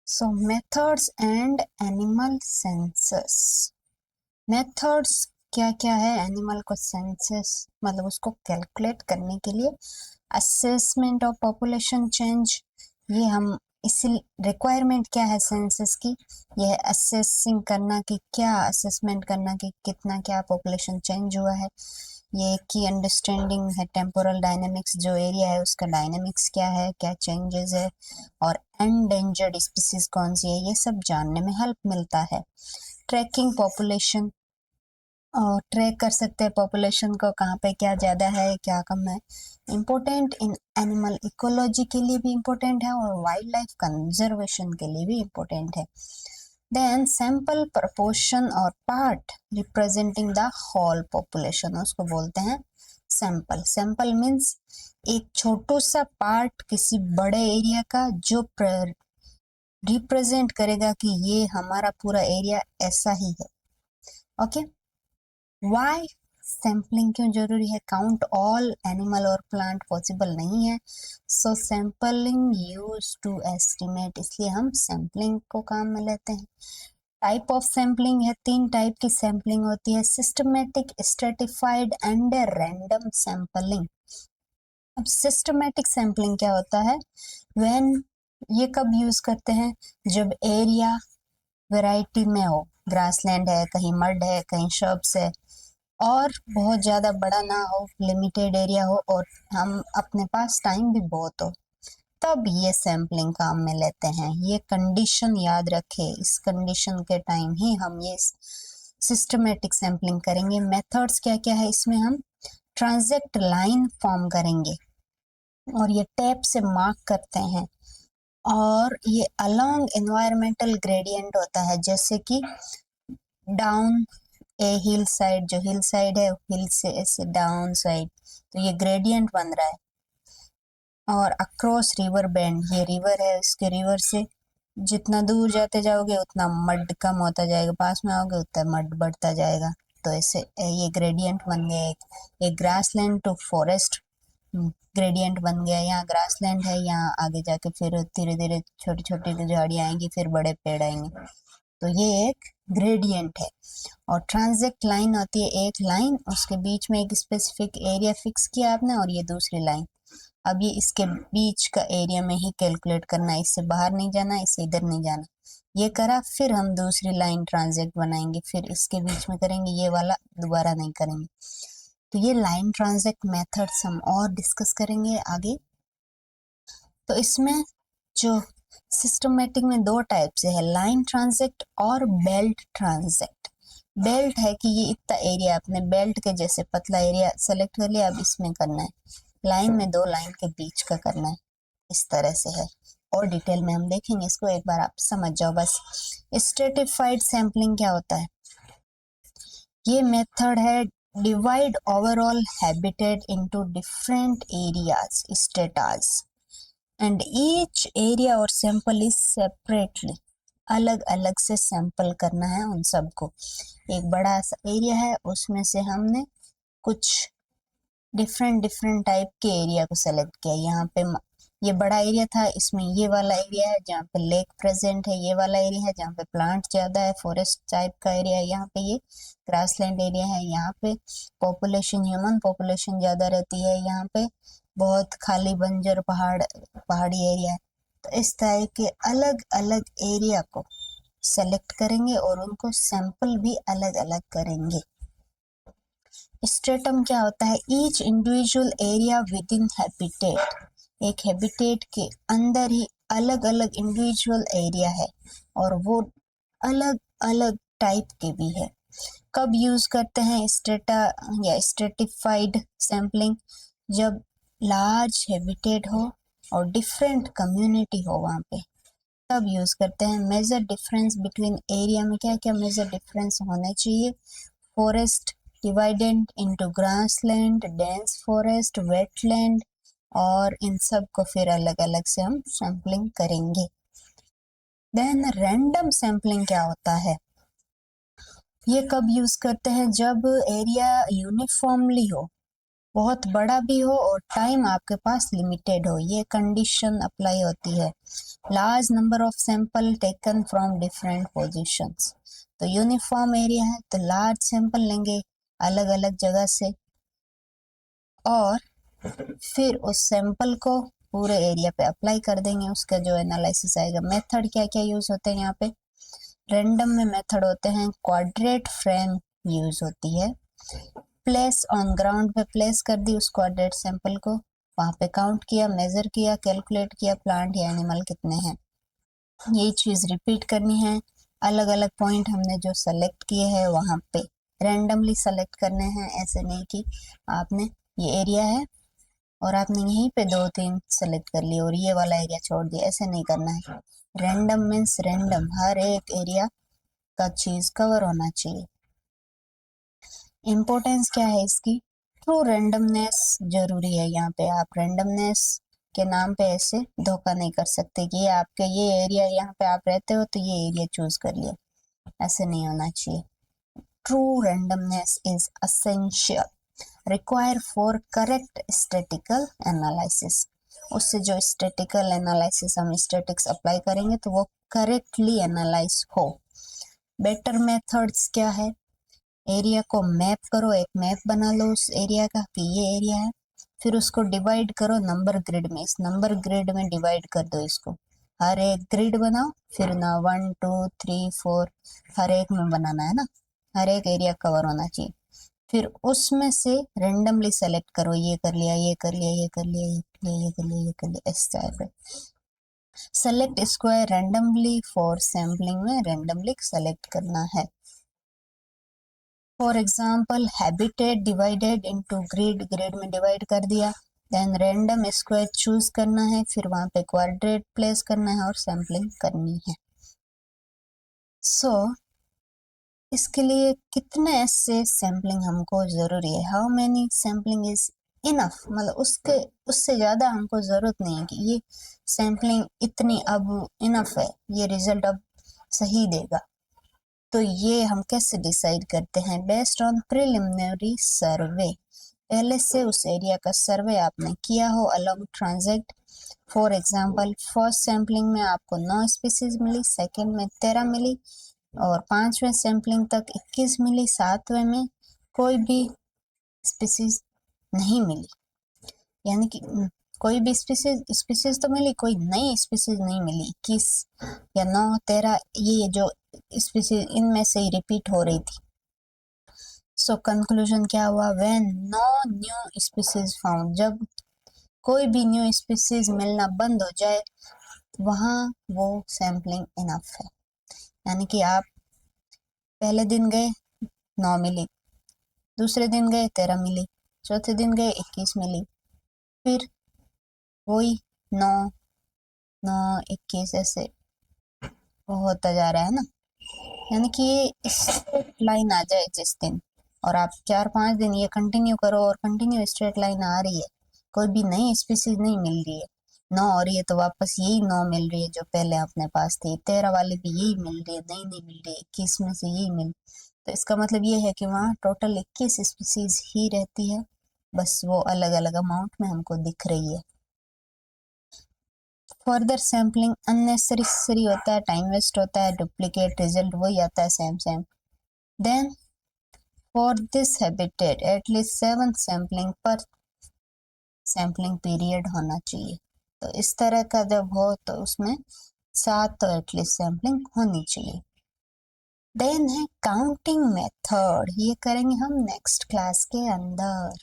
So methods and animal census. Methods क्या क्या है एनिमल को सेंसस मतलब उसको कैलकुलेट करने के लिए। असेसमेंट ऑफ पॉपुलेशन चेंज, ये हम इसी रिक्वायरमेंट क्या है सेंसस की, यह है असेसिंग करना कि क्या असेसमेंट करना कि कितना क्या पॉपुलेशन चेंज हुआ है। ये की अंडरस्टैंडिंग है टेम्पोरल डायनेमिक्स, जो एरिया है उसका डायनेमिक्स क्या है, क्या चेंजेस है, और एंडेंजर्ड स्पीसीज कौन सी है, ये सब जानने में हेल्प मिलता है। ट्रैकिंग पॉपुलेशन, और ट्रैक कर सकते हैं पॉपुलेशन को, कहाँ पे क्या ज़्यादा है क्या कम है। इम्पोर्टेंट इन एनिमल इकोलॉजी के लिए भी इम्पोर्टेंट है और वाइल्ड लाइफ कंजर्वेशन के लिए भी इम्पोर्टेंट है। देन सैंपल प्रपोर्शन और part representing the whole population, उसको बोलते हैं सैंपल। सैंपल मीन्स एक छोटू सा पार्ट किसी बड़े एरिया का जो रिप्रेजेंट करेगा कि ये हमारा पूरा एरिया ऐसा ही है। ओके, वाई सैम्पलिंग क्यों जरूरी है? काउंट ऑल एनिमल और प्लांट पॉसिबल नहीं है, सो सैम्पलिंग यूज टू एस्टिमेट, इसलिए हम सैम्पलिंग को काम में लेते हैं। टाइप ऑफ सैम्पलिंग है, 3 टाइप की सैम्पलिंग होती है, systematic, stratified and random sampling. अब सिस्टमेटिक सैम्पलिंग क्या होता है? व्हेन, ये कब यूज करते हैं? जब एरिया वैरायटी में हो, ग्रासलैंड है, कहीं मड है, कहीं शर्ब्स है, और बहुत ज़्यादा बड़ा ना हो, लिमिटेड एरिया हो, और हम अपने पास टाइम भी बहुत हो, तब ये सैम्पलिंग काम में लेते हैं। ये कंडीशन याद रखे, इस कंडीशन के टाइम ही हम ये सिस्टमेटिक सैम्पलिंग करेंगे। मेथड्स क्या क्या है इसमें? हम ट्रांजैक्ट लाइन फॉर्म करेंगे और ये टैप से मार्क करते हैं, और ये अलोंग एनवायरमेंटल ग्रेडियंट होता है, जैसे कि डाउन ए हिल साइड, जो हिल साइड है हिल से ऐसे डाउन साइड, तो ये ग्रेडियंट बन रहा है। और अक्रॉस रिवर बैंड, ये रिवर है, इसके रिवर से जितना दूर जाते जाओगे उतना मड कम होता जाएगा, पास में आओगे उतना मड बढ़ता जाएगा, तो ऐसे ये ग्रेडियंट बन गया। एक ग्रासलैंड टू फॉरेस्ट ग्रेडियंट बन गया। यहाँ ग्रासलैंड है, यहाँ आगे जाके फिर धीरे धीरे छोटी छोटी झाड़ियाँ आएंगी, फिर बड़े पेड़ आएंगे, तो ये एक ग्रेडियंट है। और ट्रांजैक्ट लाइन होती है एक लाइन, उसके बीच में एक स्पेसिफिक एरिया फिक्स किया आपने, और ये दूसरी लाइन। अब ये इसके बीच का एरिया में ही कैलकुलेट करना है, इससे बाहर नहीं जाना, इससे इधर नहीं जाना। ये करा, फिर हम दूसरी लाइन ट्रांजैक्ट बनाएंगे, फिर इसके बीच में करेंगे, ये वाला दोबारा नहीं करेंगे। तो ये लाइन ट्रांजैक्ट मेथड्स हम और डिस्कस करेंगे आगे। तो इसमें जो सिस्टमेटिक में 2 टाइप से है, लाइन ट्रांजैक्ट और बेल्ट ट्रांजैक्ट। बेल्ट है कि ये इतना एरिया अपने बेल्ट के जैसे पतला एरिया सेलेक्ट कर लिया, अब इसमें करना है। लाइन में 2 लाइन के बीच का करना है, इस तरह से है। और डिटेल में हम देखेंगे इसको, एक बार आप समझ जाओ बस। स्ट्रेटिफाइड सैम्पलिंग क्या होता है? ये मेथड है divide overall habitat into different areas status, and each area और सैंपल इज सेपरेटली, अलग अलग से सैंपल करना है उन सबको। एक बड़ा सा एरिया है, उसमें से हमने कुछ डिफरेंट डिफरेंट टाइप के एरिया को सेलेक्ट किया। यहाँ पे ये बड़ा एरिया था, इसमें ये वाला एरिया है जहाँ पे लेक प्रेजेंट है, ये वाला एरिया है जहाँ पे प्लांट ज्यादा है, फॉरेस्ट टाइप का एरिया है, यहाँ पे ये ग्रासलैंड एरिया है, यहाँ पे पॉपुलेशन ह्यूमन पॉपुलेशन ज्यादा रहती है, यहाँ पे बहुत खाली बंजर पहाड़ी एरिया है। तो इस तरह के अलग अलग एरिया को सेलेक्ट करेंगे और उनको सैंपल भी अलग अलग करेंगे। स्ट्रेटम क्या होता है? Each individual area with in habitat, एक हैबिटेट के अंदर ही अलग अलग इंडिविजुअल एरिया है, और वो अलग अलग टाइप के भी है। कब यूज करते हैं स्ट्रेटा या स्ट्रेटिफाइड सैम्पलिंग? जब लार्ज हैबिटेट हो और डिफरेंट कम्युनिटी हो वहाँ पे, तब यूज करते हैं। मेजर डिफरेंस बिटवीन एरिया में क्या क्या मेजर डिफरेंस होने चाहिए? Forest divided into grassland, dense forest, wetland, और इन सब को फिर अलग अलग से हम सैम्पलिंग करेंगे। देन रैंडम सैम्पलिंग क्या होता है? ये कब यूज करते हैं? जब एरिया यूनिफॉर्मली हो, बहुत बड़ा भी हो और टाइम आपके पास लिमिटेड हो, ये कंडीशन अप्लाई होती है। Large number of sample taken from different positions, तो यूनिफॉर्म एरिया है तो लार्ज सैंपल लेंगे अलग अलग जगह से, और फिर उस सैंपल को पूरे एरिया पे अप्लाई कर देंगे, उसका जो एनालिसिस आएगा। मेथड क्या क्या यूज होते हैं यहाँ पे, रैंडम में मेथड होते हैं, क्वाड्रेट फ्रेम यूज होती है, प्लेस ऑन ग्राउंड पे प्लेस कर दी उस क्वाड्रेट सैंपल को, वहां पे काउंट किया, मेजर किया, कैलकुलेट किया प्लांट या एनिमल कितने हैं, यही चीज रिपीट करनी है। अलग अलग पॉइंट हमने जो सेलेक्ट किए हैं वहां पे रैंडमली सेलेक्ट करने हैं, ऐसे नहीं कि आपने ये एरिया है और आपने यहीं पे 2-3 सेलेक्ट कर लिए और ये वाला एरिया छोड़ दिया, ऐसे नहीं करना है। रैंडम मीन्स रैंडम, हर एक एरिया का चीज कवर होना चाहिए। इम्पोर्टेंस क्या है इसकी, ट्रू रैंडमनेस जरूरी है। यहाँ पे आप रैंडमनेस के नाम पे ऐसे धोखा नहीं कर सकते कि ये आपके ये एरिया, यहाँ पे आप रहते हो तो ये एरिया चूज कर लिया, ऐसे नहीं होना चाहिए। True randomness is essential, require for correct statistical analysis, उससे जो स्टैटिकल एनालिसिस हम स्टैटिक्स अप्लाई करेंगे तो वो करेक्टली एनालाइज हो। बेटर मेथड्स क्या है, एरिया को मैप करो, एक मैप बना लो उस एरिया का कि ये एरिया है, फिर उसको डिवाइड करो नंबर ग्रिड में, इस नंबर ग्रिड में डिवाइड कर दो इसको, हर एक ग्रिड बनाओ, फिर ना 1 2 3 4 हर एक में बनाना है ना, हर एक एरिया कवर होना चाहिए। फिर उसमें से रेंडमली सेलेक्ट करो, ये कर लिया, ये कर लिया, ये कर लिया, ये कर लिया, ये कर लिया, ये कर लिया, इस टाइप पे। Select square randomly for sampling में रेंडमली सेलेक्ट करना है। For example habitat divided into grid, grid में डिवाइड कर दिया, देन रैंडम स्क्वायर चूज करना है, फिर वहां पे क्वाड्रेट प्लेस करना है और सैम्पलिंग करनी है। सो इसके लिए कितने ऐसे सैम्पलिंग हमको जरूरी है, how many sampling is enough, मतलब उसके उससे ज्यादा हमको जरूरत नहीं है कि ये सैम्पलिंग इतनी अब इनफ है, ये रिजल्ट अब सही देगा। तो ये हम कैसे डिसाइड करते हैं, बेस्ड ऑन प्रिलिमिनरी सर्वे, पहले से उस एरिया का सर्वे आपने किया हो along ट्रांजेक्ट। For example first sampling में आपको 9 स्पीसीज मिली, सेकंड में 13 मिली और 5वें सैम्पलिंग तक 21 मिली, 7वें में कोई भी स्पीसीज नहीं मिली, यानी कि कोई भी स्पीसीज तो मिली, कोई नई स्पीसीज नहीं मिली। 21 या 9 13 ये जो स्पीसीज इनमें से ही रिपीट हो रही थी। सो कंक्लूजन क्या हुआ, when no new species found, जब कोई भी न्यू स्पीसीज मिलना बंद हो जाए वहां वो सैम्पलिंग इनफ है। यानी कि आप पहले दिन गए 9 मिली, दूसरे दिन गए 13 मिली, चौथे दिन गए 21 मिली, फिर वही 9 9 21 ऐसे होता जा रहा है ना। यानी कि ये स्ट्रेट लाइन आ जाए जिस दिन, और आप 4-5 दिन ये कंटिन्यू करो और कंटिन्यू स्ट्रेट लाइन आ रही है, कोई भी नई स्पीसीज नहीं मिल रही है, 9 हो रही है तो वापस यही 9 मिल रही है जो पहले अपने पास थी, 13 वाली भी यही मिल रही है, नई नहीं मिल रही है, 21 में से यही मिल, तो इसका मतलब ये है कि वहाँ टोटल 21 स्पीसीज ही रहती है, बस वो अलग अलग अमाउंट में हमको दिख रही है। फर्दर सैम्पलिंग अननेसेसरी होता है, टाइम वेस्ट होता है, डुप्लीकेट रिजल्ट वही आता है same same. Then for this habitat at least 7 sampling पर सैम्पलिंग पीरियड होना चाहिए, तो इस तरह का जब हो तो उसमें 7 तो एटलीस्ट सैम्पलिंग होनी चाहिए। देन है काउंटिंग मेथड, ये करेंगे हम नेक्स्ट क्लास के अंदर।